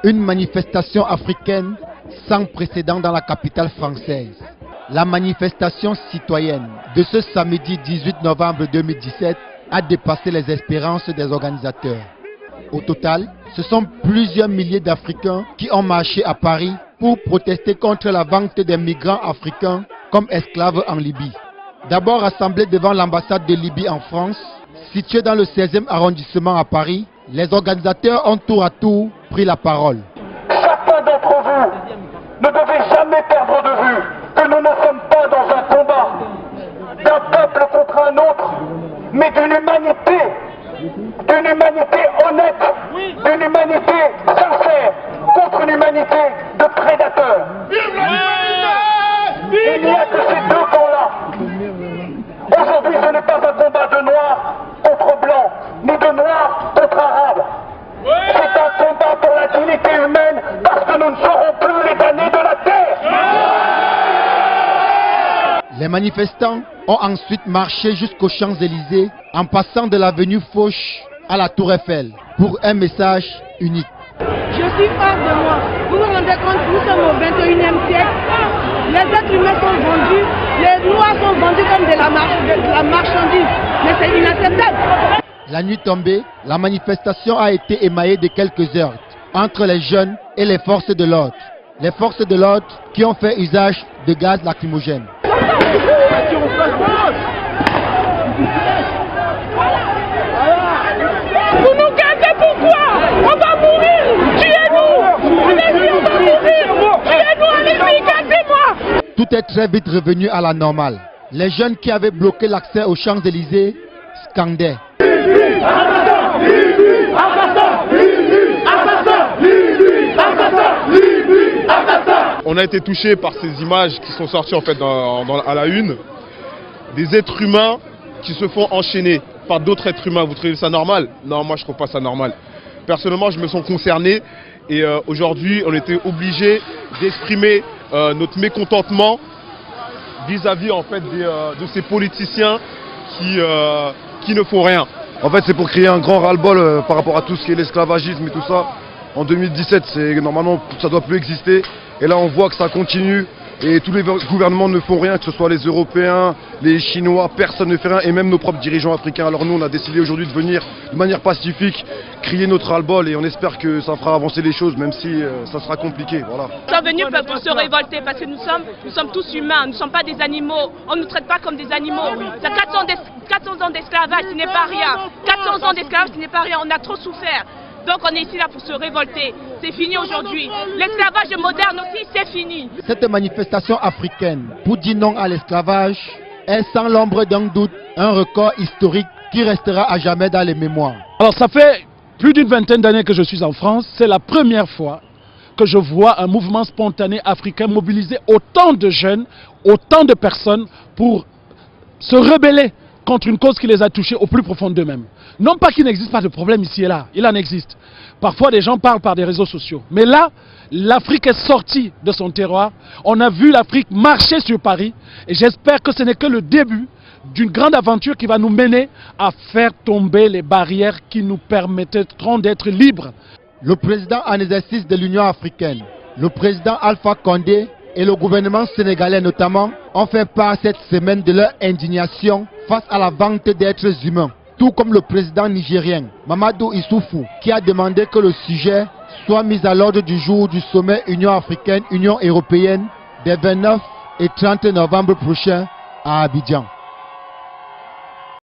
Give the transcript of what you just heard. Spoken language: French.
Une manifestation africaine sans précédent dans la capitale française. La manifestation citoyenne de ce samedi 18 novembre 2017 a dépassé les espérances des organisateurs. Au total, ce sont plusieurs milliers d'Africains qui ont marché à Paris pour protester contre la vente des migrants africains comme esclaves en Libye. D'abord rassemblés devant l'ambassade de Libye en France, située dans le 16e arrondissement à Paris, les organisateurs ont tour à tour pris la parole. Chacun d'entre vous ne devez jamais perdre de vue que nous ne sommes pas dans un combat d'un peuple contre un autre, mais d'une humanité honnête, d'une humanité sincère contre une humanité de prédateurs. Il n'y a que ces deux camps-là. Aujourd'hui, ce n'est pas un combat de noirs contre blancs, ni de noirs contre arabes. C'est un combat pour la dignité humaine, parce que nous ne serons plus les damnés de la terre. Les manifestants ont ensuite marché jusqu'aux Champs-Élysées en passant de l'avenue Foch à la Tour Eiffel pour un message unique. Je suis hors de moi. Vous vous rendez compte, nous sommes au 21e siècle. Les êtres humains sont vendus, les noirs sont vendus comme de la marchandise. Mais c'est inacceptable. La nuit tombée, la manifestation a été émaillée de quelques heures entre les jeunes et les forces de l'ordre. Les forces de l'ordre qui ont fait usage de gaz lacrymogène. Vous nous gardez pourquoi? On va mourir! Tuez-nous! Allez-y, on va mourir! Tuez-nous, allez-y, gardez-moi! Tout est très vite revenu à la normale. Les jeunes qui avaient bloqué l'accès aux Champs-Élysées scandaient. On a été touché par ces images qui sont sorties en fait à la une. Des êtres humains qui se font enchaîner par d'autres êtres humains. Vous trouvez ça normal? Non, moi je trouve pas ça normal. Personnellement, je me sens concerné et aujourd'hui, on était obligé d'exprimer notre mécontentement vis-à-vis en fait de ces politiciens qui ne font rien. En fait, c'est pour créer un grand ras-le-bol par rapport à tout ce qui est l'esclavagisme et tout ça. En 2017, normalement, ça ne doit plus exister. Et là, on voit que ça continue. Et tous les gouvernements ne font rien, que ce soit les Européens, les Chinois, personne ne fait rien, et même nos propres dirigeants africains. Alors nous, on a décidé aujourd'hui de venir de manière pacifique, crier notre ras-le-bol, et on espère que ça fera avancer les choses, même si ça sera compliqué. Voilà. Nous sommes venus pour se révolter, parce que nous sommes tous humains, nous ne sommes pas des animaux, on ne nous traite pas comme des animaux. C'est 400 ans d'esclavage, ce n'est pas rien. 400 ans d'esclavage, ce n'est pas rien, on a trop souffert. Donc on est ici là pour se révolter. C'est fini aujourd'hui. L'esclavage moderne aussi, c'est fini. Cette manifestation africaine pour dire non à l'esclavage est sans l'ombre d'un doute un record historique qui restera à jamais dans les mémoires. Alors ça fait plus d'une vingtaine d'années que je suis en France. C'est la première fois que je vois un mouvement spontané africain mobiliser autant de jeunes, autant de personnes pour se rebeller contre une cause qui les a touchés au plus profond d'eux-mêmes. Non pas qu'il n'existe pas de problème ici et là, il en existe. Parfois des gens parlent par des réseaux sociaux. Mais là, l'Afrique est sortie de son terroir. On a vu l'Afrique marcher sur Paris. Et j'espère que ce n'est que le début d'une grande aventure qui va nous mener à faire tomber les barrières qui nous permettront d'être libres. Le président en exercice de l'Union africaine, le président Alpha Condé et le gouvernement sénégalais notamment ont fait part cette semaine de leur indignation face à la vente d'êtres humains. Tout comme le président nigérien Mamadou Issoufou qui a demandé que le sujet soit mis à l'ordre du jour du sommet Union africaine-Union européenne des 29 et 30 novembre prochains à Abidjan.